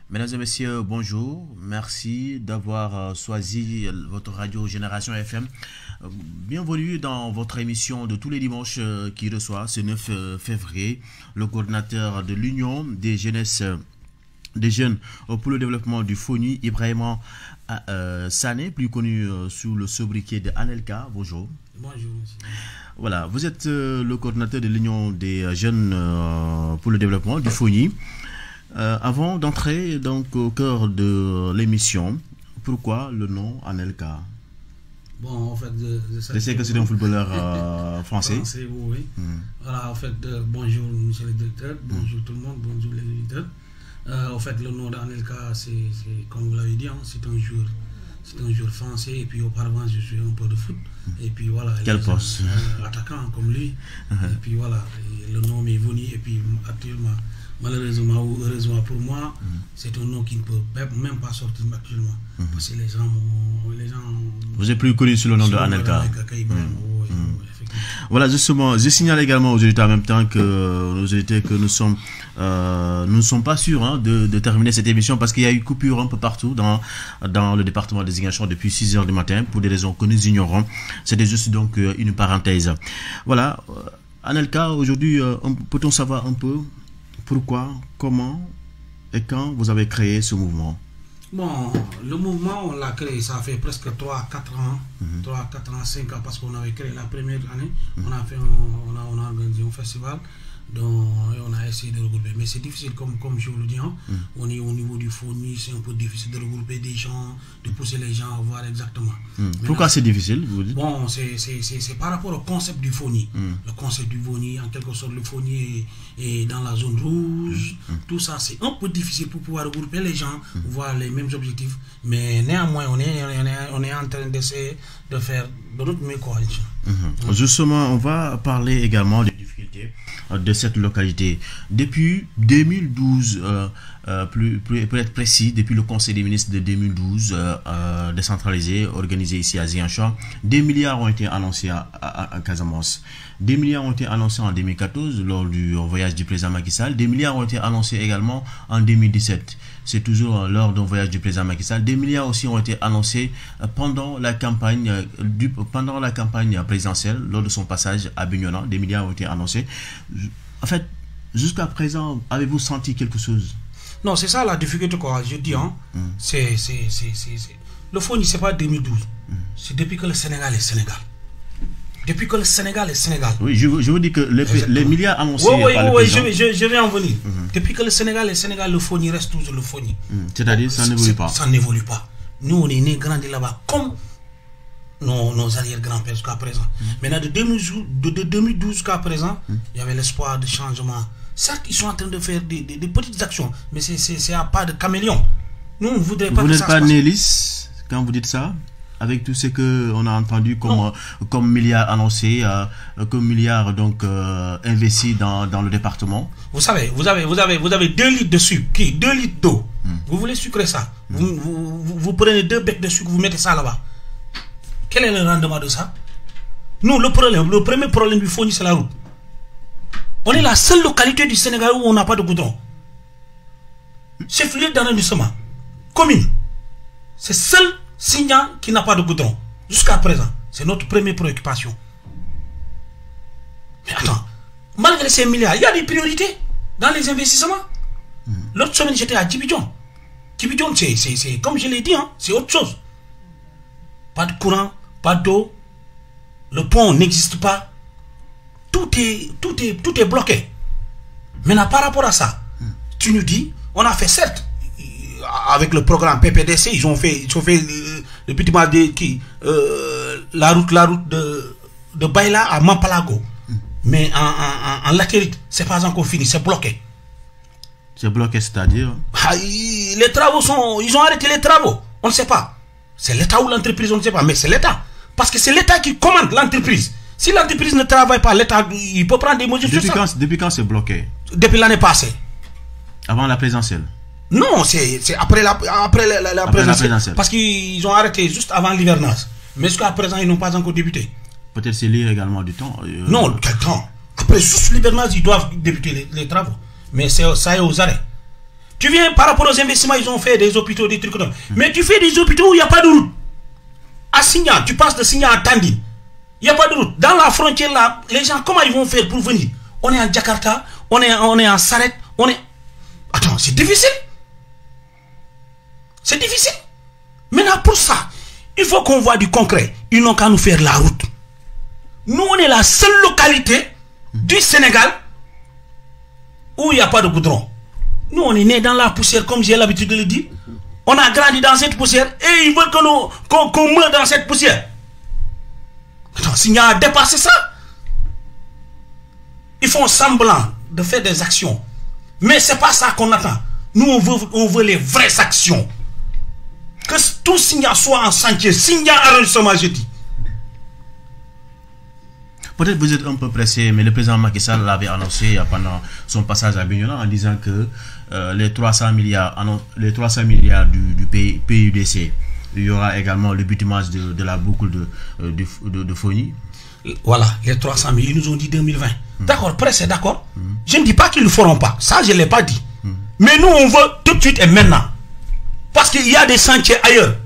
Mesdames et messieurs, bonjour. Merci d'avoir choisi votre radio Génération FM. Bienvenue dans votre émission de tous les dimanches qui reçoit ce 9 février le coordinateur de l'Union des jeunes pour le développement du FONI, Ibrahima Sané, plus connu sous le sobriquet de Anelka. Bonjour. Bonjour, monsieur. Voilà, vous êtes le coordinateur de l'Union des jeunes pour le développement du FONI. Avant d'entrer donc au cœur de l'émission, pourquoi le nom Anelka? Bon, en fait, je sais que c'est un footballeur français. Oui. Voilà, en fait, bonjour monsieur le directeur, bonjour tout le monde, bonjour les auditeurs. En fait, le nom d'Anelka, c'est comme vous l'avez dit, hein, c'est un joueur français, et puis auparavant je jouais un peu de foot. Et puis voilà. Quel poste? Attaquant comme lui. Et puis voilà, et le nom m'est venu, et puis actuellement, malheureusement ou heureusement pour moi, c'est un nom qui ne peut même pas sortir actuellement. Parce que les gens. Vous êtes plus connu sous le nom de Anelka. Voilà, justement, je signale également aux auditeurs en même temps que nous ne sommes pas sûrs de terminer cette émission parce qu'il y a eu coupure un peu partout dans le département des Ziguinchor depuis 6 h du matin pour des raisons que nous ignorons. C'était juste donc une parenthèse. Voilà, Anelka, aujourd'hui, peut-on savoir un peu pourquoi, comment et quand vous avez créé ce mouvement? Bon, le mouvement, on l'a créé, ça fait presque 3-4 ans, 5 ans, parce qu'on avait créé la première année, on a organisé un festival, et on a essayé de regrouper. Mais c'est difficile, comme je vous le dis, hein. On est au niveau du FONI, c'est un peu difficile de regrouper des gens, de pousser les gens à voir exactement. Pourquoi c'est difficile, vous dites? Bon, c'est par rapport au concept du FONI. Le concept du FONI, en quelque sorte, le FONI est dans la zone rouge. Tout ça, c'est un peu difficile pour pouvoir regrouper les gens, voir les mêmes objectifs. Mais néanmoins, on est en train d'essayer de faire de notre mieux, quoi. Justement, on va parler également des difficultés de cette localité. Depuis 2012, pour être précis, depuis le Conseil des ministres de 2012, décentralisé, organisé ici à Ziguinchor, des milliards ont été annoncés à Casamance. Des milliards ont été annoncés en 2014 lors du voyage du président Macky Sall. Des milliards ont été annoncés également en 2017. C'est toujours lors d'un voyage du président Macky Sall. Des milliards aussi ont été annoncés pendant la campagne présidentielle, lors de son passage à Bignona. Des milliards ont été annoncés. En fait, jusqu'à présent, avez-vous senti quelque chose? Non, c'est ça la difficulté, quoi. Je dis, hein. Le FONI, c'est pas 2012. C'est depuis que le Sénégal est Sénégal. Depuis que le Sénégal est Sénégal. Oui, je vous dis que les milliards annoncés par le président... je vais en venir. Depuis que le Sénégal est Sénégal, le FONI reste toujours le FONI. C'est-à-dire, ça n'évolue pas. Ça n'évolue pas. Nous, on est nés, grandis là-bas, comme nos arrière-grands-pères jusqu'à présent. Maintenant, de 2012 jusqu'à présent, il y avait l'espoir de changement. Certes, ils sont en train de faire des petites actions, mais c'est à pas de caméléon. Nous, on ne voudrait pas que ça se passe. Vous n'êtes pas né lisse quand vous dites ça? Avec tout ce qu'on a entendu comme milliards annoncés, comme milliards donc investis dans le département. Vous savez, vous avez 2 litres de sucre, 2 litres d'eau. Vous voulez sucrer ça? Vous prenez 2 becs de sucre, vous mettez ça là-bas. Quel est le rendement de ça? Nous, le premier problème du FONI, c'est la route. On est la seule localité du Sénégal où on n'a pas de goudron. Chef-lieu d'arrondissement, commune, c'est seul Signan qui n'a pas de goudron. Jusqu'à présent, c'est notre première préoccupation. Mais attends, malgré ces milliards, il y a des priorités dans les investissements. L'autre semaine, j'étais à Djibidjon. Djibidjon, c'est comme je l'ai dit, hein, c'est autre chose. Pas de courant, pas d'eau, le pont n'existe pas. Tout est bloqué. Maintenant, par rapport à ça, tu nous dis, on a fait certes, avec le programme PPDC, ils ont fait le petit mal la route de Baïla à Mampalago. Mais en latérite, c'est pas encore fini, c'est bloqué. C'est bloqué, c'est-à-dire? Les travaux ils ont arrêté les travaux. On ne sait pas. C'est l'État ou l'entreprise, on ne sait pas. Mais c'est l'État. Parce que c'est l'État qui commande l'entreprise. Si l'entreprise ne travaille pas, l'État, il peut prendre des mesures sur ça. Depuis quand c'est bloqué? Depuis l'année passée. Avant la présidentielle? Non, c'est après la présidentielle. Parce qu'ils ont arrêté juste avant l'hivernage. Mais jusqu'à présent, ils n'ont pas encore débuté. Peut-être c'est lié également du temps. Non, quel temps? Après juste l'hivernage, ils doivent débuter les travaux. Mais ça est aux arrêts. Tu viens par rapport aux investissements, ils ont fait des hôpitaux, des trucs comme ça. Mais tu fais des hôpitaux où il n'y a pas de route. À Signan, tu passes de Signan à Tandine. Il n'y a pas de route. Dans la frontière là, les gens, comment ils vont faire pour venir? On est en Jakarta, on est en Saret, on est... Attends, c'est difficile. C'est difficile. Maintenant, pour ça, il faut qu'on voit du concret. Ils n'ont qu'à nous faire la route. Nous, on est la seule localité du Sénégal où il n'y a pas de goudron. Nous, on est nés dans la poussière, comme j'ai l'habitude de le dire. On a grandi dans cette poussière et ils veulent qu'on meure dans cette poussière. Attends, s'il a dépassé ça, ils font semblant de faire des actions. Mais ce n'est pas ça qu'on attend. Nous, on veut les vraies actions. Que tout Signan soit en chantier. Signan arrondissement, je dis. Peut-être vous êtes un peu pressé, mais le président Macky Sall l'avait annoncé pendant son passage à Bignona en disant que les 300 milliards du PUDC, il y aura également le bitumage de la boucle de Fogny. Voilà, les 300 000, ils nous ont dit 2020. D'accord, pressé, d'accord. Je ne dis pas qu'ils ne le feront pas. Ça, je ne l'ai pas dit. Mais nous, on veut tout de suite et maintenant. Parce qu'il y a des chantiers ailleurs.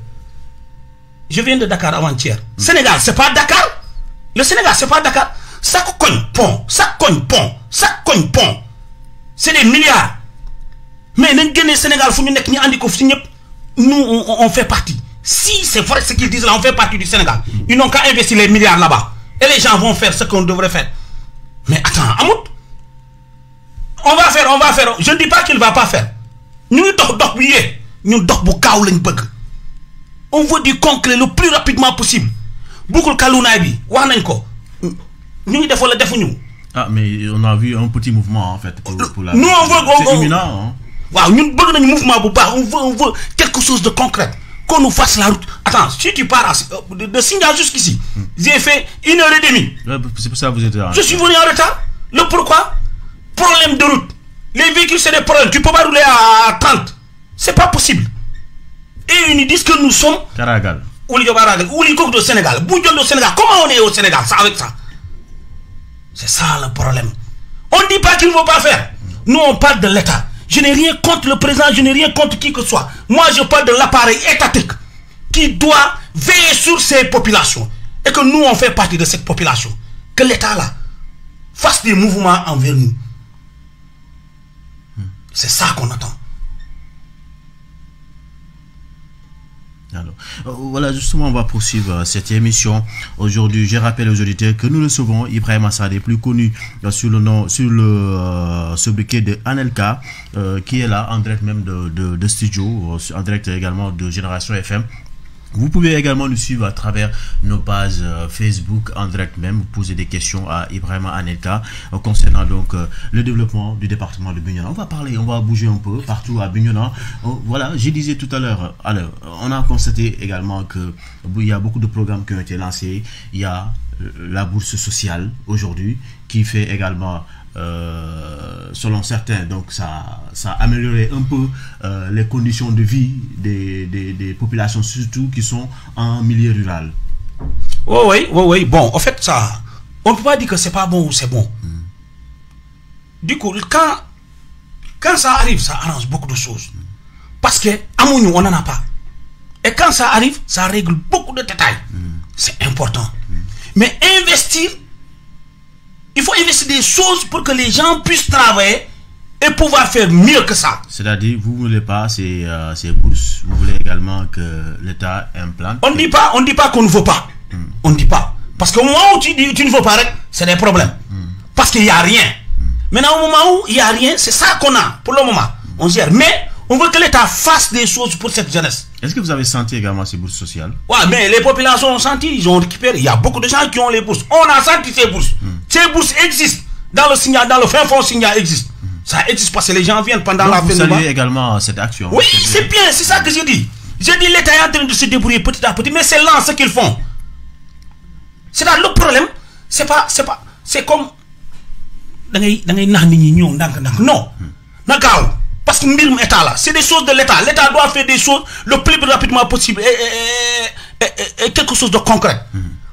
Je viens de Dakar avant-hier. Sénégal, c'est pas Dakar. Le Sénégal, c'est pas Dakar. Ça cogne pont, ça cogne pont, ça cogne pont. C'est des milliards. Mais nous, Sénégal, nous, on fait partie. Si c'est vrai ce qu'ils disent là, on fait partie du Sénégal. Ils n'ont qu'à investir les milliards là-bas. Et les gens vont faire ce qu'on devrait faire. Mais attends, Amout, on va faire. Je ne dis pas qu'il ne va pas faire. Nous, on veut du concret le plus rapidement possible. Beaucoup de Kalounaïbi, ah, mais on a vu un petit mouvement en fait pour la... Nous, on veut... C'est imminent, hein? Nous, on veut quelque chose de concret. Qu'on nous fasse la route. Attends, si tu pars de Signan jusqu'ici, j'ai fait 1h30. C'est pour ça que vous êtes là. Je suis venu en retard. Le pourquoi? Problème de route. Les véhicules, c'est des problèmes. Tu ne peux pas rouler à 30. C'est pas possible. Et ils disent que nous sommes... Karagal. Ou au Sénégal. Bouillon au Sénégal. Comment on est au Sénégal ça, avec ça? C'est ça le problème. On ne dit pas qu'il ne faut pas faire. Nous, on parle de l'État. Je n'ai rien contre le président, je n'ai rien contre qui que ce soit. Moi, je parle de l'appareil étatique qui doit veiller sur ces populations. Et que nous, on fait partie de cette population. Que l'État, là, fasse des mouvements envers nous. C'est ça qu'on attend. Alors, voilà, justement, on va poursuivre cette émission. Aujourd'hui, je rappelle aux auditeurs que nous recevons Ibrahima Sadé, plus connu sur le sobriquet de Anelka, qui est là en direct même de studio, en direct également de Génération FM. Vous pouvez également nous suivre à travers nos pages Facebook en direct même. Vous posez des questions à Ibrahima Anelka concernant donc le développement du département de Bignona. On va bouger un peu partout à Bignona. Voilà, je disais tout à l'heure, on a constaté également que il y a beaucoup de programmes qui ont été lancés. Il y a la bourse sociale aujourd'hui qui fait également selon certains, donc ça a amélioré un peu les conditions de vie des populations, surtout qui sont en milieu rural. Oui. Bon, en fait, ça, on ne peut pas dire que c'est pas bon ou c'est bon. Du coup, quand ça arrive, ça arrange beaucoup de choses. Parce que, à mon niveau, on n'en a pas. Et quand ça arrive, ça règle beaucoup de détails. C'est important. Mais investir, il faut investir des choses pour que les gens puissent travailler et pouvoir faire mieux que ça. C'est-à-dire, vous ne voulez pas ces bourses, vous voulez également que l'État implante. On ne dit pas qu'on ne veut pas. On ne dit pas. Parce qu'au moment où tu dis tu ne veux pas, c'est des problèmes. Parce qu'il n'y a rien. Maintenant, au moment où il n'y a rien, c'est ça qu'on a pour le moment. On gère. Mais on veut que l'État fasse des choses pour cette jeunesse. Est-ce que vous avez senti également ces bourses sociales? Ouais, mais les populations ont senti, ils ont récupéré. Il y a beaucoup de gens qui ont les bourses. On a senti ces bourses. Ces bourses existent. Dans le Signan, dans le fin fond Signan existe. Ça existe parce que les gens viennent pendant donc la vous saluez également cette action. Oui, c'est bien, c'est ça que j'ai dit. J'ai dit l'État est en train de se débrouiller petit à petit, mais c'est lent ce qu'ils font. C'est là le problème. C'est comme non. Parce que l'État là, c'est des choses de l'État. L'État doit faire des choses le plus rapidement possible et quelque chose de concret.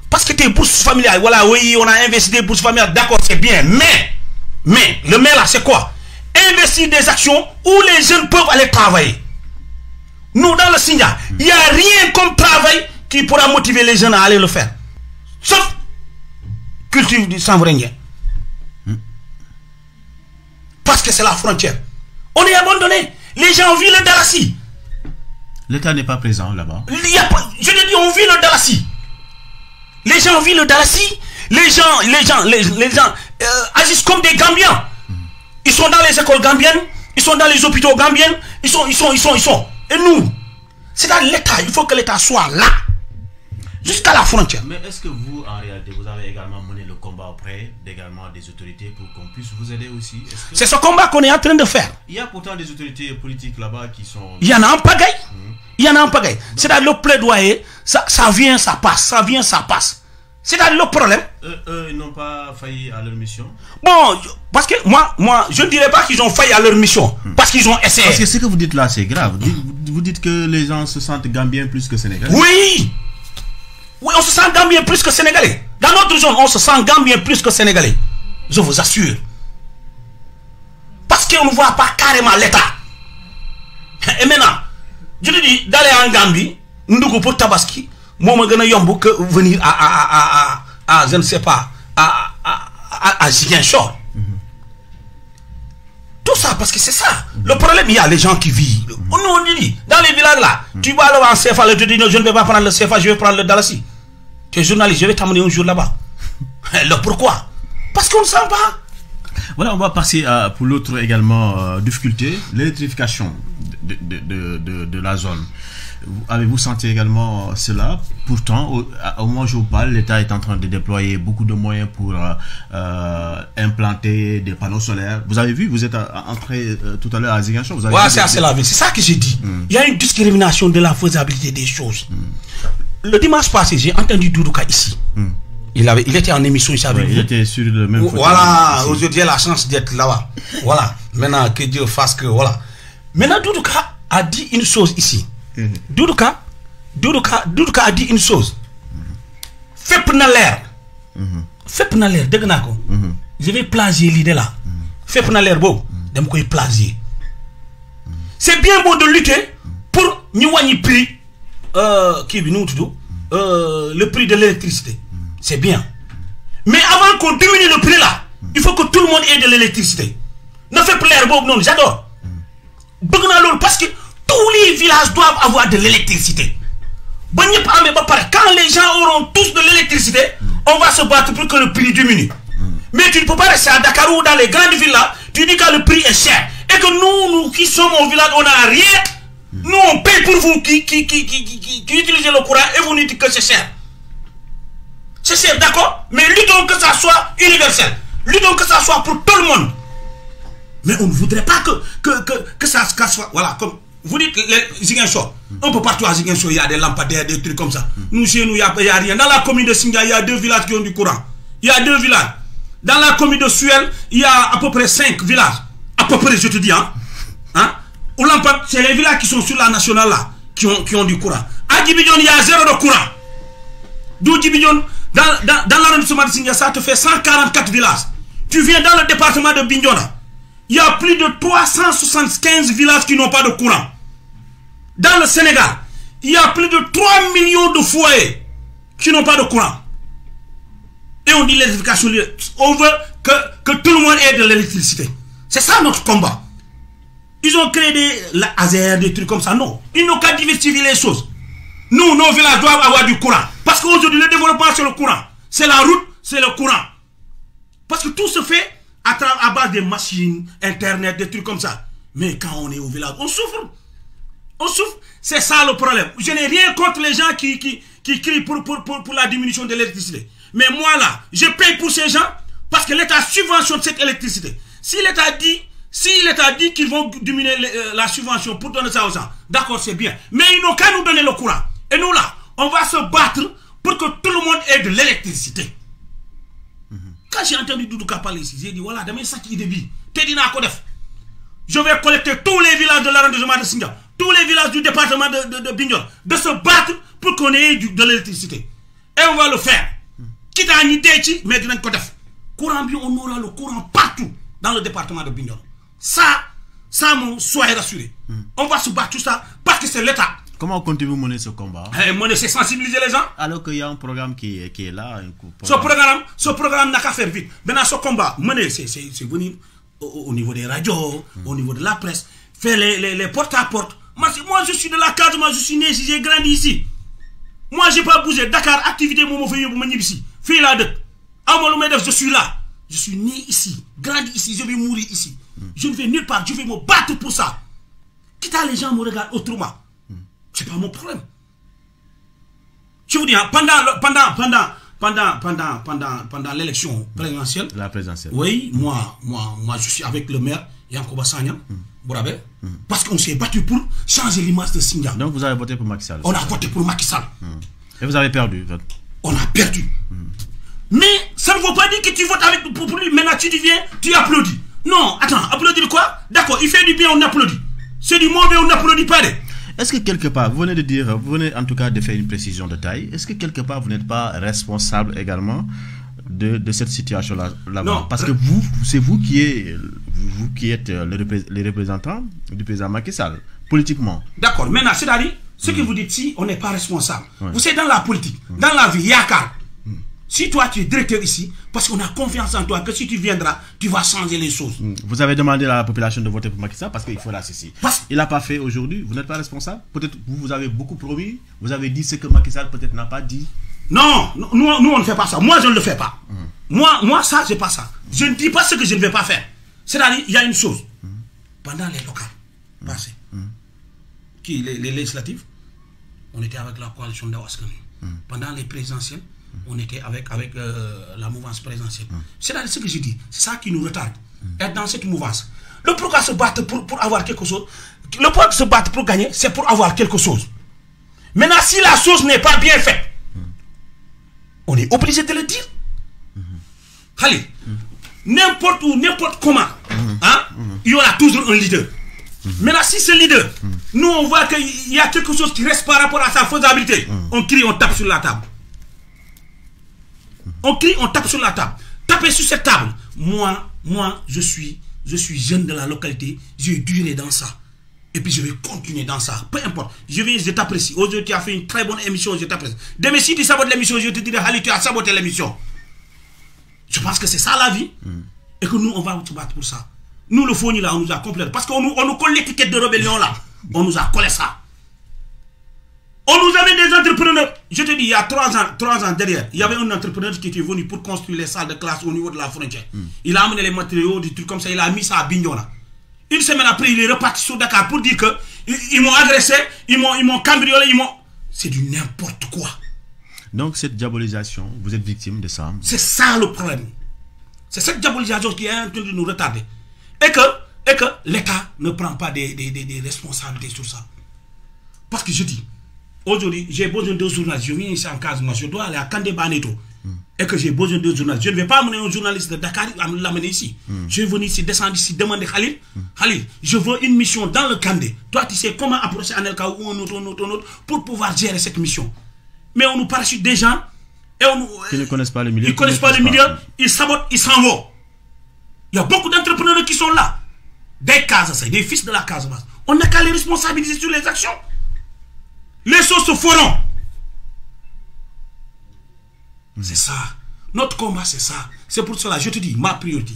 Parce que tes bourses familiales, voilà, oui, on a investi des bourses familiales, d'accord, c'est bien, mais le mais là, c'est quoi? investir des actions où les jeunes peuvent aller travailler. Nous, dans le Sindia, il n'y a rien comme travail qui pourra motiver les jeunes à aller le faire. Sauf culture du Sanvrenien. Parce que c'est la frontière. On est abandonné. Les gens vivent le Dalassi. L'État n'est pas présent là-bas. Je te dis, on vit le Dalassi. Les gens vivent le Dalassi. Les gens agissent comme des Gambiens. Ils sont dans les écoles gambiennes. Ils sont dans les hôpitaux gambiens. Ils sont. Et nous, c'est dans l'État. Il faut que l'État soit là. Jusqu'à la frontière. Mais est-ce que vous, en réalité, vous avez également mené le combat auprès également des autorités pour qu'on puisse vous aider aussi? C'est ce combat qu'on est en train de faire. Il y a pourtant des autorités politiques là-bas qui sont... Il y en a en pagaille. Il y en a en pagaille. C'est-à-dire le plaidoyer, ça vient, ça passe. Ça vient, ça passe. C'est-à-dire le problème. Ils n'ont pas failli à leur mission? Bon, parce que moi, je ne dirais pas qu'ils ont failli à leur mission. Parce qu'ils ont essayé. Parce que ce que vous dites là, c'est grave. Vous dites que les gens se sentent gambiens plus que sénégalais. Oui! Oui, on se sent gambien plus que sénégalais. Dans notre zone, on se sent gambien plus que sénégalais. Je vous assure. Parce qu'on ne voit pas carrément l'État. Et maintenant, je te dis, d'aller en Gambie, nous pour Tabaski, moi, je vais que venir à je ne sais pas, à Ziguinchor. Tout ça, parce que c'est ça. Le problème, il y a les gens qui vivent. On dit, dans les villages là, tu vas aller en CFA, tu dis, non, je ne vais pas prendre le CFA, je vais prendre le Dalassi. Tu es journaliste, je vais t'amener un jour là-bas. Pourquoi? Parce qu'on ne sent pas. Voilà, on va passer pour l'autre également difficulté, l'électrification de la zone. Avez-vous senti également cela? Pourtant, au moment où je vous parle, l'État est en train de déployer beaucoup de moyens pour implanter des panneaux solaires. Vous avez vu, vous êtes entré tout à l'heure à Ziguinchor. Oui, c'est la vie. C'est ça que j'ai dit. Il y a une discrimination de la faisabilité des choses. Le dimanche passé, j'ai entendu Doudouka ici. Il était en émission ici avec vous. Il était sur le même fauteuil. Voilà, aujourd'hui, il a la chance d'être là-bas. Voilà. Maintenant, que Dieu fasse que. Voilà. Maintenant, Doudouka a dit une chose ici. Doudouka a dit une chose. Fep na l'air. Fep na l'air, dégg naa ko. Je vais plagier l'idée là. Fep na l'air boobu, dama koy plagier. C'est bien beau de lutter pour ñu wàññi prix le prix de l'électricité. C'est bien. Mais avant qu'on diminue le prix là, il faut que tout le monde ait de l'électricité. Ne fais pas l'air boobu non, j'adore. Bëgg naa loolu parce que tous les villages doivent avoir de l'électricité. Quand les gens auront tous de l'électricité, on va se battre pour que le prix diminue. Mais tu ne peux pas rester à Dakar ou dans les grandes villes là, tu dis que le prix est cher. Et que nous qui sommes au village, on n'a rien. Nous, on paye pour vous qui utilisez le courant et vous nous dites que c'est cher. C'est cher, d'accord? Mais luttons que ça soit universel. Luttons que ça soit pour tout le monde. Mais on ne voudrait pas que ça soit... Voilà, comme... Vous dites les Ziguinchor, un peu partout à Ziguinchor, il y a des lampadaires, des trucs comme ça. Nous, chez nous, il n'y a rien. Dans la commune de Singa, il y a 2 villages qui ont du courant. Il y a 2 villages. Dans la commune de Suel, il y a à peu près 5 villages. À peu près, je te dis, c'est les villages qui sont sur la nationale là, qui ont du courant. À Djibidjon, il y a 0 de courant. D'où Djibidjon, dans l'arrondissement de Singa, ça te fait 144 villages. Tu viens dans le département de Bignona. Il y a plus de 375 villages qui n'ont pas de courant. Dans le Sénégal, il y a plus de 3 millions de foyers qui n'ont pas de courant. Et on dit l'électrification, on veut que tout le monde ait de l'électricité. C'est ça notre combat. Ils ont créé des AZER, des trucs comme ça. Non, ils n'ont qu'à diversifier les choses. Nous, nos villages doivent avoir du courant. Parce qu'aujourd'hui, le développement, c'est le courant. C'est la route, c'est le courant. Parce que tout se fait à base des machines, Internet, des trucs comme ça. Mais quand on est au village, on souffre. On souffre. C'est ça le problème. Je n'ai rien contre les gens qui crient pour la diminution de l'électricité. Mais moi là, je paye pour ces gens parce que l'État subventionne cette électricité. Si l'État dit qu'ils vont diminuer la subvention pour donner ça aux gens, d'accord, c'est bien. Mais ils n'ont qu'à nous donner le courant. Et nous là, on va se battre pour que tout le monde ait de l'électricité. Quand j'ai entendu Doudouka parler ici, j'ai dit voilà, demain ça qui est débit. Je vais collecter tous les villages de l'arrondissement de Singa, tous les villages du département de Bignona, de se battre pour qu'on ait de l'électricité. Et on va le faire. Quitte à une idée, mais on aura le courant partout dans le département de Bignona. Ça, soyez rassurés. On va se battre tout ça parce que c'est l'État. Comment comptez-vous mener ce combat? Mener, c'est sensibiliser les gens. Alors qu'il y a un programme qui est là. Ce programme n'a qu'à faire vite. Maintenant, ce combat, mener, c'est venir au niveau des radios, au niveau de la presse, faire les porte-à-porte. Moi, je suis de la case, moi, je suis né ici, j'ai grandi ici. Moi, je n'ai pas bougé. Dakar, activité, moi, je ici. Fille là, je suis là. Je suis né ici, grandi ici, je vais mourir ici. Je ne vais nulle part, je vais me battre pour ça. Quitte à les gens me regardent autrement. C'est pas mon problème. Je vous dis, hein, pendant l'élection présidentielle. La présidentielle. Oui, moi, je suis avec le maire, Yankoba Sanyam, Bourabé, parce qu'on s'est battu pour changer l'image de Singa. Donc vous avez voté pour Macky Sall. On a voté pour Macky Sall. Et vous avez perdu. On a perdu. Mais ça ne veut pas dire que tu votes avec pour lui. Maintenant tu deviens, tu applaudis. Non, attends, applaudir quoi? D'accord, il fait du bien, on applaudit. C'est du mauvais, on n'applaudit pas. Est-ce que quelque part, vous venez en tout cas de faire une précision de taille, est-ce que quelque part vous n'êtes pas responsable également de cette situation-là? Non. Parce que c'est vous qui êtes les représentants du président Macky Sall, politiquement. D'accord, maintenant, c'est-à-dire, ce que vous dites ici, on n'est pas responsable. Ouais. Vous savez, dans la politique, dans la vie, il y a qu'à. Si toi tu es directeur ici, parce qu'on a confiance en toi, que si tu viendras, tu vas changer les choses. Vous avez demandé à la population de voter pour Macky Sall parce qu'il faut l'associer. Il n'a pas fait aujourd'hui, vous n'êtes pas responsable. Peut-être vous avez beaucoup promis, vous avez dit ce que Macky Sall peut-être n'a pas dit. Non, nous on ne fait pas ça. Moi je ne le fais pas. Moi ça, c'est pas ça. Je ne dis pas ce que je ne vais pas faire. C'est-à-dire, il y a une chose. Pendant les locales passées, les législatives, on était avec la coalition d'Awaskani. Pendant les présidentielles, on était avec la mouvance présidentielle. C'est-à-dire ce que je dis, c'est ça qui nous retarde. Être dans cette mouvance. Le pourquoi se battre pour avoir quelque chose, le pourquoi se battre pour gagner, c'est pour avoir quelque chose. Maintenant, si la chose n'est pas bien faite, on est obligé de le dire. Allez, n'importe où, n'importe comment, il y aura toujours un leader. Maintenant, si ce leader, nous on voit qu'il y a quelque chose qui reste par rapport à sa faisabilité, on crie, on tape sur la table. On crie, on tape sur la table. Tapez sur cette table. Moi, je suis jeune de la localité. J'ai duré dans ça. Et puis je vais continuer dans ça. Peu importe. Je t'apprécie. Aujourd'hui, tu as fait une très bonne émission. Je t'apprécie. Demain, si tu sabotes l'émission, je te dirai, Ali, tu as saboté l'émission. Je pense que c'est ça la vie. Et que nous, on va se battre pour ça. Nous, le Foni, là, on nous a complètement. Parce qu'on nous colle l'étiquette de rébellion, là. On nous a collé ça. On nous avait des entrepreneurs. Je te dis, il y a 3 ans derrière, il y avait un entrepreneur qui était venu pour construire les salles de classe au niveau de la frontière. Il a amené les matériaux, des trucs comme ça, il a mis ça à Bignona. Une semaine après, il est reparti sur Dakar pour dire que ils m'ont agressé, ils m'ont cambriolé, c'est du n'importe quoi. Donc cette diabolisation, vous êtes victime de ça? C'est ça le problème. C'est cette diabolisation qui est en train de nous retarder. Et que l'État ne prend pas des responsabilités sur ça. Parce que je dis, aujourd'hui, j'ai besoin de journalistes. Je viens ici en Casamance, je dois aller à Kandé Baneto. Et que j'ai besoin de journalistes. Je ne vais pas amener un journaliste de Dakar à l'amener ici. Je vais venir ici, descendre ici, demander Khalil. Khalil, je veux une mission dans le Kandé. Toi, tu sais comment approcher Anelka ou un autre, pour pouvoir gérer cette mission. Mais on nous parachute des gens. Qui ne connaissent pas le milieu. Ils ne connaissent pas le milieu, ils sabotent, ils s'en vont. Il y a beaucoup d'entrepreneurs qui sont là. Des Casamas, des fils de la Casamance. On n'a qu'à les responsabiliser sur les actions. Les choses se feront. C'est ça. Notre combat, c'est ça. C'est pour cela, je te dis, ma priorité,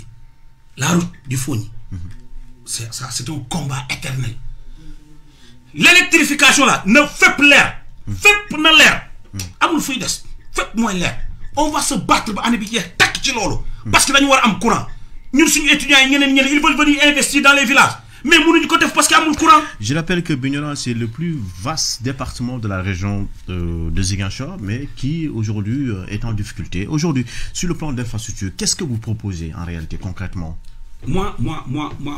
la route du Foni, c'est un combat éternel. L'électrification là, ne fait plus l'air. Fait pour l'air. Faites moins l'air. On va se battre pour parce que nous avons un courant. Nous sommes étudiants, ils veulent venir investir dans les villages. Mais parce qu'il y a un courant. Je rappelle que Bignona, c'est le plus vaste département de la région de Ziguinchor, mais qui aujourd'hui est en difficulté. Aujourd'hui, sur le plan d'infrastructure, qu'est-ce que vous proposez en réalité, concrètement? Moi,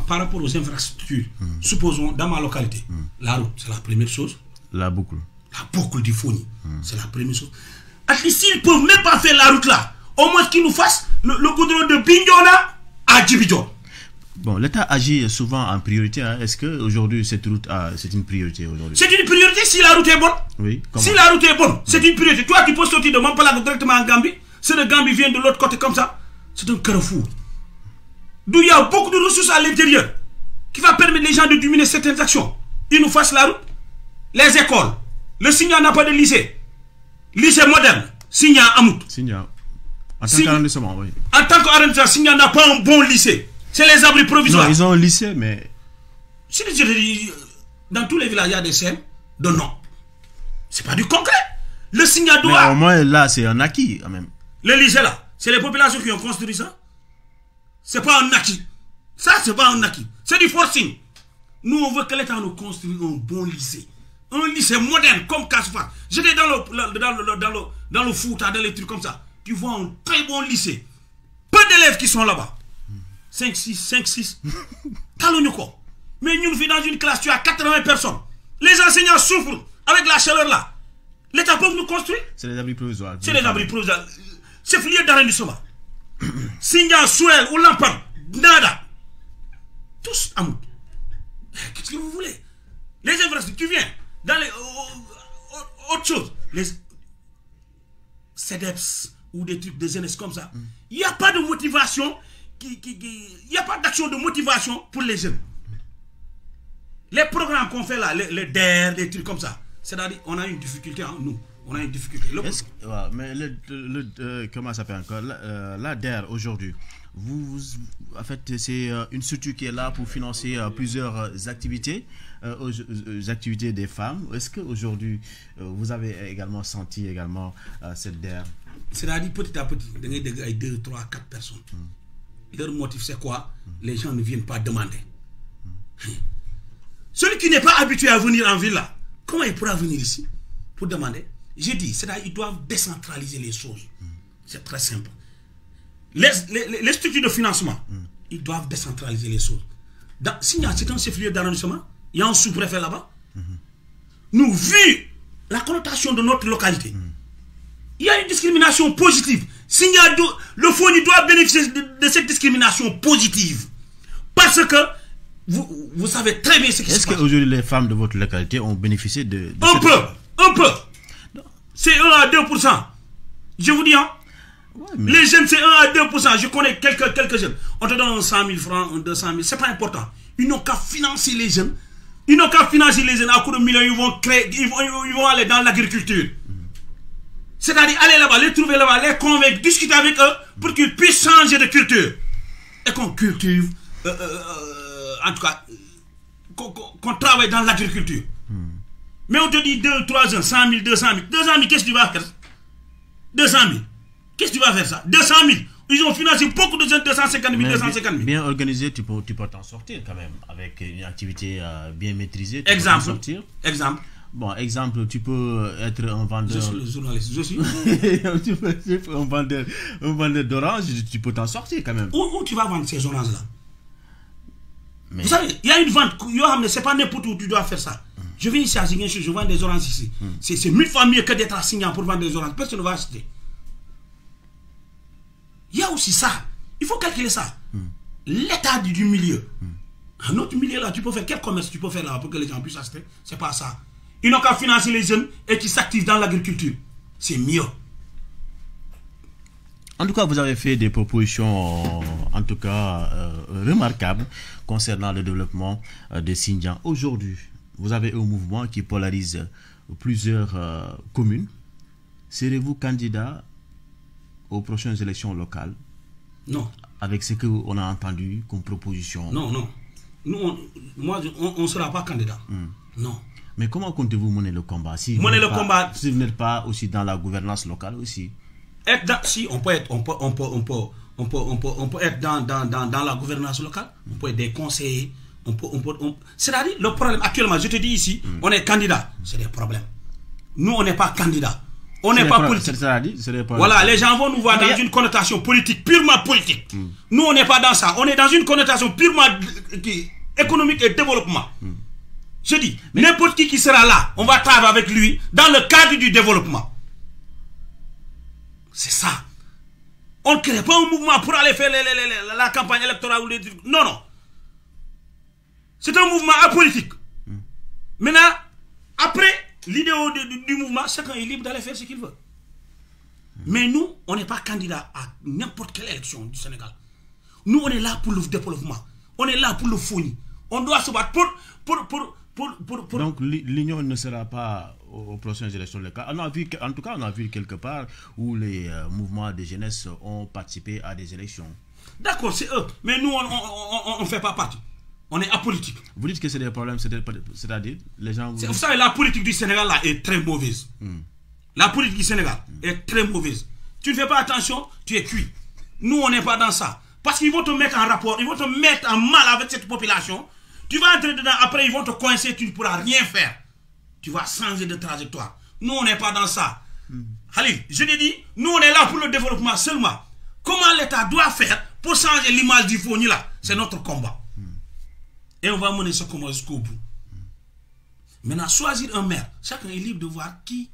par rapport aux infrastructures, supposons dans ma localité, la route, c'est la première chose. La boucle. La boucle du Foni, c'est la première chose. S'ils ne peuvent même pas faire la route là, au moins qu'ils nous fassent le goudron de Bignona à Djibidjon. Bon, l'État agit souvent en priorité. Hein. Est-ce qu'aujourd'hui, cette route, c'est une priorité aujourd'hui? C'est une priorité si la route est bonne. Oui. Si la route est bonne, c'est une priorité. Toi, tu peux sortir de Mampalago directement en Gambie. Si le Gambie vient de l'autre côté comme ça, c'est un carrefour. D'où il y a beaucoup de ressources à l'intérieur. permet les gens de diminuer certaines actions. Ils nous fassent la route. Les écoles. Le Signan n'a pas de lycée. Lycée moderne. Signan Amout. Signan. En tant qu'arrondissement, oui. En tant qu'arrondissement, Signan n'a pas un bon lycée. C'est les abris provisoires. Non, ils ont un lycée, mais... Si je dis, dans tous les villages, il y a des scènes de non. C'est pas du concret. Le Signan doit... Mais au moins, là, c'est un acquis, quand même. Le lycée, là, c'est les populations qui ont construit ça. C'est pas un acquis. Ça, c'est pas un acquis. C'est du forcing. Nous, on veut que l'État nous construise un bon lycée. Un lycée moderne, comme Kaspa. J'étais dans le foot, dans les trucs comme ça. Tu vois un très bon lycée. Peu d'élèves qui sont là-bas. 5-6. Talonoko. Mais nous vivons dans une classe, tu as 80 personnes. Les enseignants souffrent avec la chaleur là. L'État peut nous construire. C'est les abris provisoires. C'est les abris provisoires. C'est filière d'arrondissement. Signan, Souel ou Lampan, nada. Tous amour. Qu'est-ce que vous voulez? Les infrastructures, tu viens dans les autre chose, les CEDEPS ou des trucs de jeunesse comme ça. Il n'y a pas de motivation, il n'y a pas d'action de motivation pour les jeunes. Les programmes qu'on fait là, les DER, des trucs comme ça, c'est-à-dire on a une difficulté, hein, nous. On a une difficulté. Mais comment ça s'appelle encore la DER aujourd'hui, en fait, c'est une structure qui est là pour financer plusieurs activités, aux activités des femmes. Est-ce qu'aujourd'hui, vous avez également senti cette DER? C'est-à-dire petit à petit, il y a 2, 3, 4 personnes. Leur motif, c'est quoi? Les gens ne viennent pas demander. Celui qui n'est pas habitué à venir en ville, là, comment il pourra venir ici pour demander? J'ai dit, c'est-à-dire qu'ils doivent décentraliser les choses. C'est très simple. Les structures de financement, ils doivent décentraliser les choses. S'il y a un chef-lieu d'arrondissement, il y a un sous-préfet là-bas. Nous, vu la connotation de notre localité, il y a une discrimination positive. Le FONI doit bénéficier de cette discrimination positive. Parce que vous savez très bien ce qui se passe. Est-ce qu'aujourd'hui les femmes de votre localité ont bénéficié de un peu. C'est 1 à 2%. Je vous dis, hein. Ouais, mais... Les jeunes, c'est 1 à 2%. Je connais quelques jeunes. On te donne 100 000 francs, 200 000. C'est pas important. Ils n'ont qu'à financer les jeunes. Ils n'ont qu'à financer les jeunes à coup de millions. Ils vont aller dans l'agriculture. C'est-à-dire aller là-bas, les trouver là-bas, les convaincre, discuter avec eux pour qu'ils puissent changer de culture. Et qu'on cultive, en tout cas, qu'on travaille dans l'agriculture. Mais on te dit 2, 3 ans, 100 000, 200 000. 200 000, qu'est-ce que tu vas faire? 200 000. Qu'est-ce que tu vas faire ça? 200 000. Ils ont financé beaucoup de jeunes, 250 000, 250 000. Bien organisé, tu peux t'en sortir quand même. Avec une activité bien maîtrisée. Exemple. Bon, exemple, tu peux être un vendeur. Je suis le journaliste, je suis. Tu peux être un vendeur d'orange, tu peux t'en sortir quand même. Où tu vas vendre ces oranges-là? Mais... Vous savez, il y a une vente, c'est pas n'importe où tu dois faire ça. Je viens ici à Ziguinchor, je vends des oranges ici. C'est 1000 fois mieux que d'être à Signan pour vendre des oranges. Personne ne va acheter. Il y a aussi ça. Il faut calculer ça. L'état du milieu. Un autre milieu là, tu peux faire quel commerce tu peux faire là pour que les gens puissent acheter? C'est pas ça. Ils n'ont qu'à financer les jeunes et qui s'activent dans l'agriculture. C'est mieux. En tout cas, vous avez fait des propositions, en tout cas, remarquables concernant le développement de Xinjiang. Aujourd'hui, vous avez un mouvement qui polarise plusieurs communes. Serez-vous candidat aux prochaines élections locales? Non. Avec ce qu'on a entendu comme proposition? Non. Nous, on ne sera pas candidat. Non. Mais comment comptez-vous mener le combat? Si vous n'êtes pas aussi dans la gouvernance locale aussi? Si on peut être, on peut être dans la gouvernance locale, on peut être des conseillers, c'est-à-dire le problème actuellement, je te dis ici, on est candidat, c'est des problèmes. Nous on n'est pas candidat, on n'est pas politique. Voilà, les gens vont nous voir dans une connotation politique, purement politique. Nous on n'est pas dans ça, on est dans une connotation purement économique et développement. Je dis, n'importe qui sera là, on va travailler avec lui dans le cadre du développement. C'est ça. On ne crée pas un mouvement pour aller faire la campagne électorale ou les trucs. Non. C'est un mouvement apolitique. Maintenant, après l'idéal du mouvement, chacun est libre d'aller faire ce qu'il veut. Mais nous, on n'est pas candidat à n'importe quelle élection du Sénégal. Nous, on est là pour le développement. On est là pour le FONI. On doit se battre pour... Donc l'union ne sera pas aux prochaines élections locales. En tout cas, on a vu quelque part où les mouvements de jeunesse ont participé à des élections. D'accord, c'est eux. Mais nous, on ne fait pas partie. On est apolitique. Vous dites que c'est des problèmes, c'est-à-dire les gens... Vous savez, la politique du Sénégal là est très mauvaise. La politique du Sénégal est très mauvaise. Tu ne fais pas attention, tu es cuit. Nous, on n'est pas dans ça. Parce qu'ils vont te mettre en rapport, ils vont te mettre en mal avec cette population. Tu vas entrer dedans, après ils vont te coincer, tu ne pourras rien faire. Tu vas changer de trajectoire. Nous, on n'est pas dans ça. Khalil, je l'ai dit, nous, on est là pour le développement seulement. Comment l'État doit faire pour changer l'image du Foni là? C'est notre combat. Et on va mener ce combat jusqu'au bout. Maintenant, choisir un maire, chacun est libre de voir qui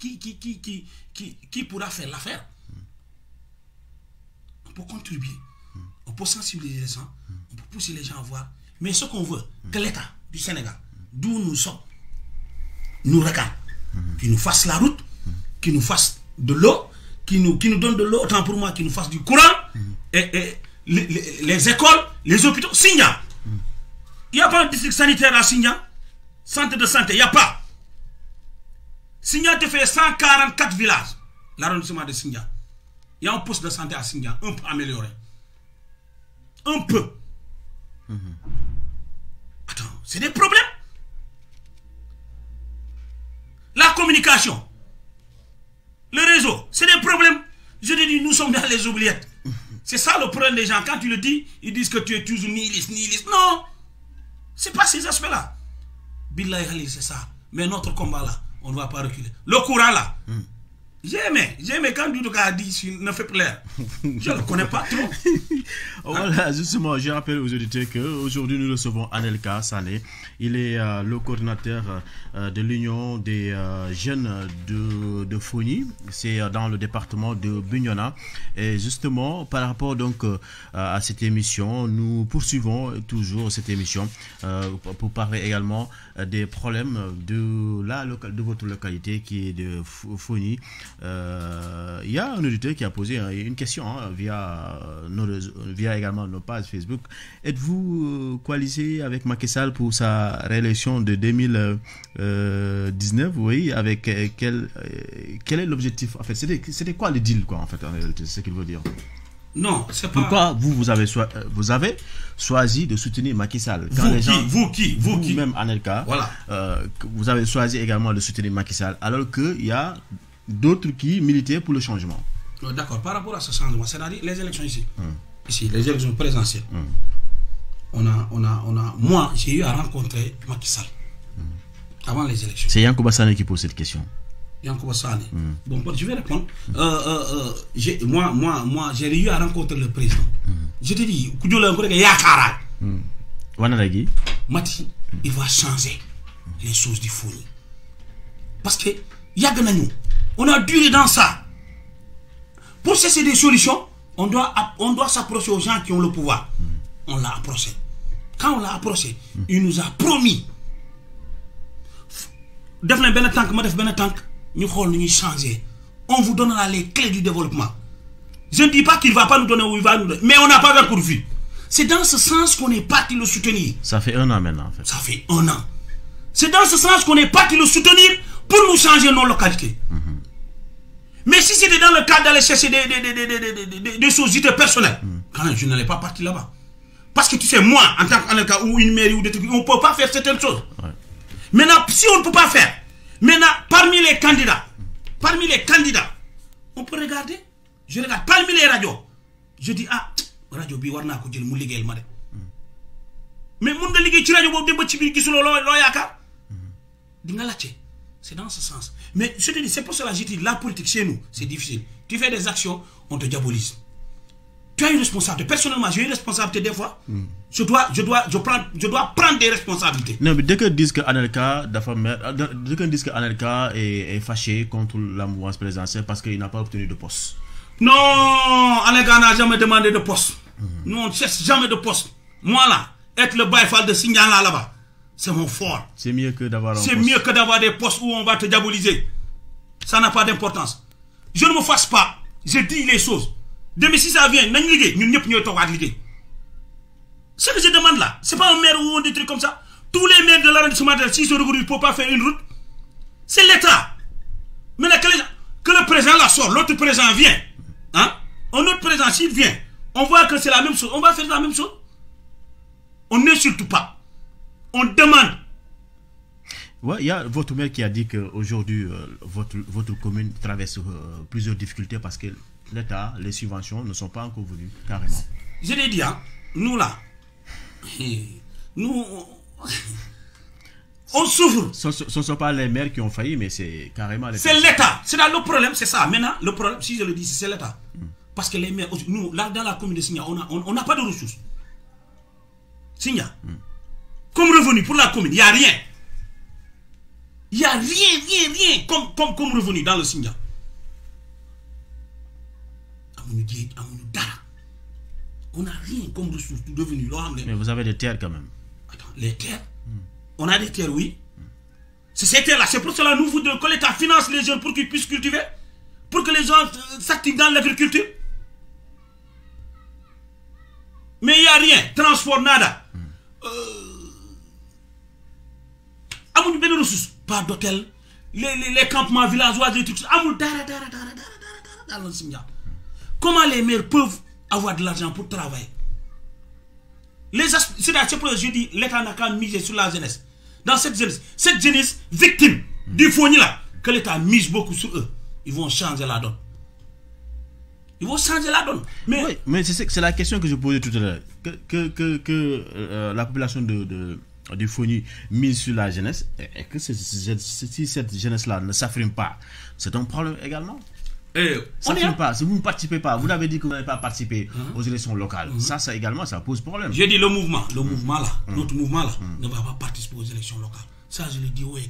pourra faire l'affaire. On peut contribuer, on peut sensibiliser les gens, on peut pousser les gens à voir. Mais ce qu'on veut, que l'État du Sénégal, d'où nous sommes, nous regarde, qui nous fasse la route, qui nous fasse de l'eau, qui nous donne de l'eau, autant pour moi, qui nous fasse du courant, et les écoles, les hôpitaux. Singa, il n'y a pas un district sanitaire à Singa, centre de santé, il n'y a pas. Singa te fait 144 villages, l'arrondissement de Singa. Il y a un poste de santé à Singa, un peu amélioré. Un peu. Attends, c'est des problèmes. La communication, le réseau, c'est des problèmes. Je te dis, nous sommes dans les oubliettes. C'est ça le problème des gens. Quand tu le dis, ils disent que tu es toujours nihiliste. Non, c'est pas ces aspects-là. Billahi Khalil, c'est ça. Mais notre combat là, on ne va pas reculer. Le courant là, j'ai aimé quand Doudouka a dit ne fait plaire. Je ne le connais pas trop. Voilà, justement, je rappelle aux auditeurs qu'aujourd'hui nous recevons Anelka Sané. Il est le coordinateur de l'Union des jeunes de Foni. C'est dans le département de Bignona. Et justement, par rapport donc à cette émission, nous poursuivons toujours cette émission pour parler également des problèmes de votre localité qui est de Foni. Il y a un auditeur qui a posé une question via également nos pages Facebook. Êtes-vous coalisé avec Macky Sall pour sa réélection de 2019? Oui, avec quel est l'objectif? En fait, c'était quoi le deal, quoi, en fait, en réalité, c'est ce qu'il veut dire. Non, c'est pas... Pourquoi vous avez choisi de soutenir Macky Sall? Vous qui même Anelka, voilà. Vous avez choisi également de soutenir Macky Sall, alors qu'il y a d'autres qui militaient pour le changement. D'accord, par rapport à ce changement, c'est-à-dire les élections ici, les élections présidentielles, moi, j'ai eu à rencontrer Macky Sall avant les élections. C'est Yankouba Sané qui pose cette question. Yankouba Sané. Bon, je vais répondre. Moi, j'ai eu à rencontrer le président. Je te dis, Mati, il va changer les choses du Foni. Parce que on a duré dans ça. Pour chercher des solutions, on doit s'approcher aux gens qui ont le pouvoir. On l'a approché. Quand on l'a approché, il nous a promis. On vous donnera les clés du développement. Je ne dis pas qu'il ne va pas nous donner où il va nous donner, mais on n'a pas encore vu. C'est dans ce sens qu'on est parti le soutenir. Ça fait 1 an maintenant, en fait. Ça fait 1 an. C'est dans ce sens qu'on est parti le soutenir pour nous changer nos localités. Mais si c'était dans le cadre d'aller chercher des choses personnelles, quand même, je n'allais pas partir là-bas. Parce que tu sais, moi, en tant qu'Anelka ou une mairie ou des trucs, on ne peut pas faire certaines choses. Maintenant, si on ne peut pas faire, maintenant, parmi les candidats, on peut regarder. Je regarde parmi les radios. Je dis, radio bi warna ko jël mu liguel ma de. Mais mun nga liggéey ci radio bobu dem ba ci biir gisuloo loo yaakaar. Di nga laccé. C'est dans ce sens. Mais je te dis, c'est pour cela que je dis, la politique chez nous, c'est difficile. Tu fais des actions, on te diabolise. Tu as une responsabilité. Personnellement, j'ai une responsabilité des fois. Je dois prendre des responsabilités. Non, mais dès que disent que Anelka est fâché contre la mouvance présidentielle parce qu'il n'a pas obtenu de poste. Non, Anelka n'a jamais demandé de poste. Nous, on ne cherche jamais de poste. Moi là, être le baïfal de Singan là-bas, c'est mon fort. C'est mieux que d'avoir des postes où on va te diaboliser. Ça n'a pas d'importance. Je ne me fasse pas. Je dis les choses. Demain, si ça vient, nous Ce que je demande là, c'est pas un maire ou des trucs comme ça. Tous les maires de l'arrondissement, s'ils se regroupent, il ne faut pas faire une route. C'est l'État. Maintenant que le président la sort, l'autre président vient. Hein? Un autre président, s'il vient, on voit que c'est la même chose. On va faire la même chose. On n'insulte pas. On demande. Ouais, il y a votre maire qui a dit qu'aujourd'hui, votre commune traverse plusieurs difficultés parce que l'État, les subventions ne sont pas encore venues, carrément. Je l'ai dit, hein, nous là, nous, on souffre. Ce ne sont pas les maires qui ont failli, mais c'est carrément l'État. C'est l'État. C'est là le problème, c'est ça. Maintenant, le problème, si je le dis, c'est l'État. Parce que les maires, nous, là, dans la commune de Signa, on n'a pas de ressources. Signa, comme revenu pour la commune, il n'y a rien. Il n'y a rien comme revenu dans le Signa. On n'a rien comme ressources de revenu. Mais vous avez des terres quand même. Attends, les terres, on a des terres, oui. C'est ces terres-là. C'est pour cela que l'État finance les jeunes pour qu'ils puissent cultiver. Pour que les gens s'activent dans l'agriculture. Mais il n'y a rien. Transport, nada. Amoun ben ressources. Pas d'hôtel. Les campements villageois, des trucs. Amoun dans le Signa. Comment les maires peuvent avoir de l'argent pour travailler? C'est pour ça que je dis l'État n'a qu'à miser sur la jeunesse. Dans cette jeunesse victime du fourni là, que l'État mise beaucoup sur eux, ils vont changer la donne. Ils vont changer la donne. Mais, oui, mais c'est la question que je posais tout à l'heure. Que la population du fourni mise sur la jeunesse, et que si cette jeunesse-là ne s'affirme pas, c'est un problème également. Pas. Si vous ne participez pas, vous avez dit que vous n'avez pas participé aux élections locales. Ça également, ça pose problème. J'ai dit le mouvement là, notre mouvement là, ne va pas participer aux élections locales. Ça, je le dis haut et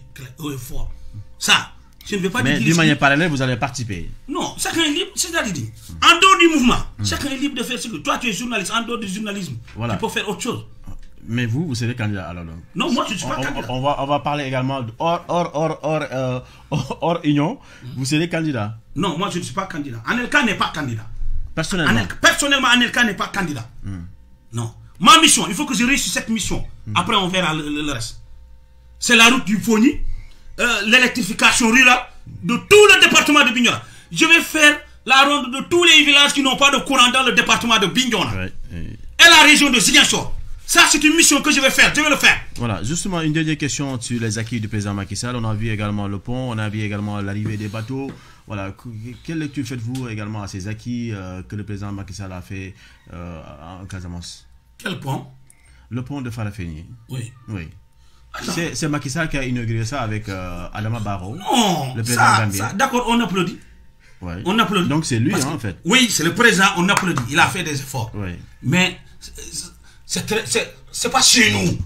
fort. Ça, je ne vais pas dire. Mais d'une manière parallèle, vous allez participer. Non, chacun est libre, c'est-à-dire, en dehors du mouvement, chacun est libre de faire ce que. Toi, tu es journaliste, en dehors du journalisme, tu peux faire autre chose. Mais vous serez candidat alors donc. Non, moi je ne suis pas candidat. On va parler également hors union. Vous serez candidat. Non, moi je ne suis pas candidat. Anelka n'est pas candidat. Personnellement. Personnellement, Anelka n'est pas candidat. Non. Ma mission, il faut que je réussisse cette mission. Après, on verra le reste. C'est la route du Fogny, l'électrification rurale de tout le département de Bignona. Je vais faire la ronde de tous les villages qui n'ont pas de courant dans le département de Bignona. Ouais, et la région de Ziguinchor. Ça, c'est une mission que je vais faire. Je vais le faire. Voilà, justement, une dernière question sur les acquis du président Macky Sall. On a vu également le pont, on a vu également l'arrivée des bateaux. Voilà, quelle lecture faites-vous également à ces acquis que le président Macky Sall a fait en Casamance? Quel pont? Le pont de Farafenni. Oui. Oui. C'est Macky Sall qui a inauguré ça avec Adama Barrow. Non, le président gambien. D'accord, on applaudit. Ouais. On applaudit. Donc c'est lui, en fait. Oui, c'est le président, on applaudit. Il a fait des efforts. Oui. Mais c'est pas chez nous.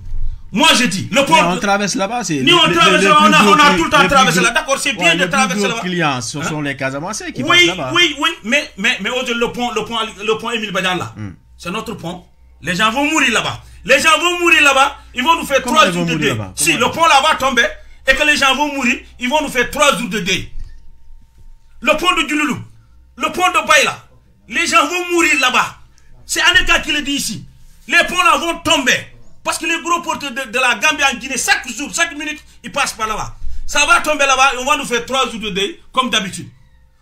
Moi je dis, le pont. On traverse là-bas, c'est. Nous on traverse, on a tout le temps traversé là. D'accord, c'est bien de traverser là-bas. Les clients, ce sont les Casamancais qui passent là-bas. Oui, mais aujourd'hui le pont Émile Badian là, c'est notre pont. Les gens vont mourir là-bas. Les gens vont mourir là-bas, ils vont nous faire 3 jours de deuil. Si le pont là va tomber et que les gens vont mourir, ils vont nous faire 3 jours de deuil. Le pont de Djouloulou, le pont de Baïla, les gens vont mourir là-bas. C'est Anelka qui le dit ici. Les ponts là vont tomber. Parce que les gros porteurs de la Gambie en Guinée, chaque jour, chaque minute, ils passent par là-bas. Ça va tomber là-bas et on va nous faire 3 jours de deuil, comme d'habitude.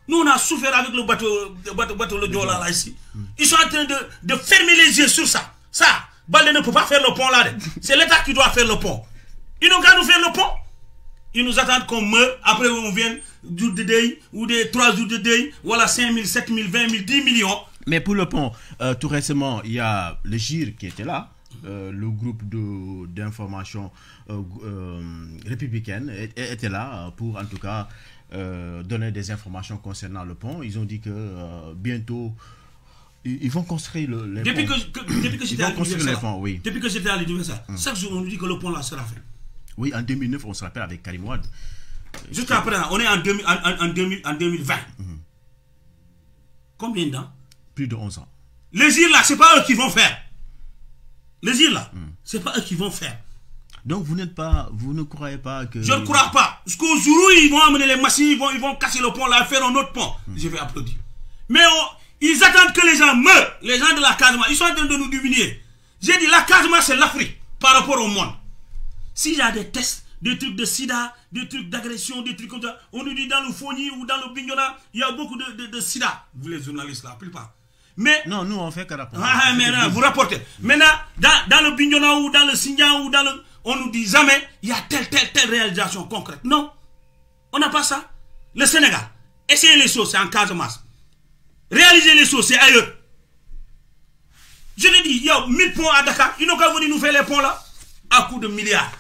Nous, on a souffert avec le bateau le Diola là ici. Ils sont en train de fermer les yeux sur ça. Ça, Baldé ne peut pas faire le pont là. C'est l'État qui doit faire le pont. Ils n'ont qu'à nous faire le pont. Ils nous attendent qu'on meure. Après, on vient jour de deuil ou des 3 jours de deuil. Voilà 5 000, 7 000, 20 000, 10 millions. Mais pour le pont, tout récemment, il y a le GIR qui était là. Le groupe d'information républicaine était là pour en tout cas donner des informations concernant le pont. Ils ont dit que bientôt ils vont construire les depuis ponts. Depuis que j'étais à l'université, oui. Depuis que j'étais à l'université, chaque jour on nous dit que le pont là sera fait. Oui, en 2009, on se rappelle avec Karim Wade. Jusqu'à présent, on est en 2020. Combien d'ans? Plus de 11 ans. Les îles là, c'est pas eux qui vont faire. Les îles là, c'est pas eux qui vont faire. Donc vous ne croyez pas que... Je ne crois pas. Jusqu'au jour où ils vont amener les machines, ils vont casser le pont là, faire un autre pont. Je vais applaudir. Mais ils attendent que les gens meurent. Les gens de la Casamance, ils sont en train de nous diminuer. J'ai dit la Casamance c'est l'Afrique par rapport au monde. S'il y a des tests, des trucs de sida, des trucs d'agression, des trucs comme ça, on nous dit dans le Fogny ou dans le Bignona, il y a beaucoup de sida. Vous les journalistes là, la plupart. Mais non, nous on fait que rapporter. Mais non, vous rapportez. Maintenant, dans le Bignona ou dans le Singan ou dans le... On nous dit jamais, il y a telle réalisation concrète. Non, on n'a pas ça. Le Sénégal, essayez les choses, c'est en Casamance. Réaliser les choses, c'est ailleurs. Je l'ai dit, il y a 1000 ponts à Dakar. Ils n'ont qu'à venir nous faire les ponts là, à coût de milliards.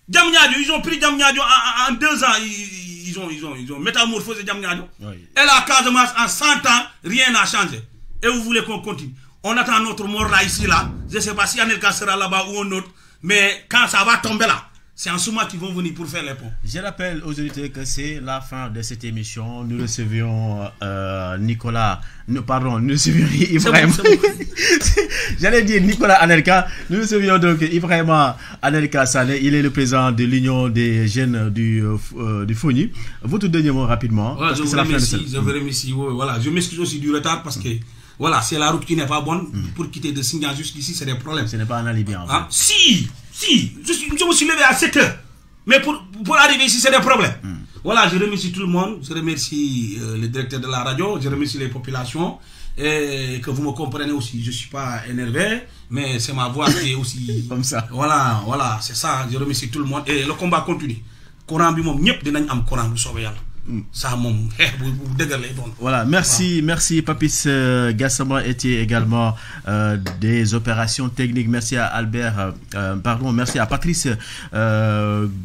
Diamniadio, ils ont pris Diamniadio en 2 ans, ils ont métamorphosé Diamniadio. Oui. Et la Casamance, en 100 ans, rien n'a changé. Et vous voulez qu'on continue. On attend notre mort là, ici, là. Je ne sais pas si Anelka sera là-bas ou un autre. Mais quand ça va tomber là, c'est en ce moment qu'ils vont venir pour faire les ponts. Je rappelle aux auditeurs que c'est la fin de cette émission. Nous recevions Nicolas... Pardon, nous recevions Ibrahima. J'allais dire Nicolas Anelka. Nous recevions donc Ibrahima Anelka Saleh. Il est le président de l'Union des jeunes du Fogny. Votre dernier mot rapidement. Voilà, je vous remercie. Voilà, je m'excuse aussi du retard parce que voilà, c'est la route qui n'est pas bonne. Pour quitter de Singan jusqu'ici, c'est des problèmes. Ce n'est pas un alibi en fait. Ah, si, je me suis levé à 7 heures. Mais pour arriver ici, c'est des problèmes. Voilà, je remercie tout le monde. Je remercie le directeur de la radio. Je remercie les populations. Et que vous me comprenez aussi. Je ne suis pas énervé, mais c'est ma voix qui est aussi... Comme ça. Voilà, c'est ça. Je remercie tout le monde. Et le combat continue. Coran bi mom ñep dinañ am coran bu soobé yalla. Ça mom bu deugal lay don. Voilà, merci Papis Gassama était également des opérations techniques. Merci à Albert merci à Patrice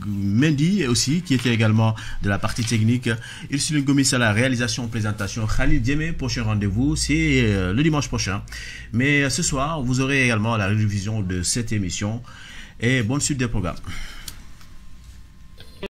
Mendy aussi qui était également de la partie technique. Ursula Gomis à la réalisation présentation. Khalil Diémé, prochain rendez-vous c'est le dimanche prochain. Mais ce soir, vous aurez également la révision de cette émission et bonne suite des programmes.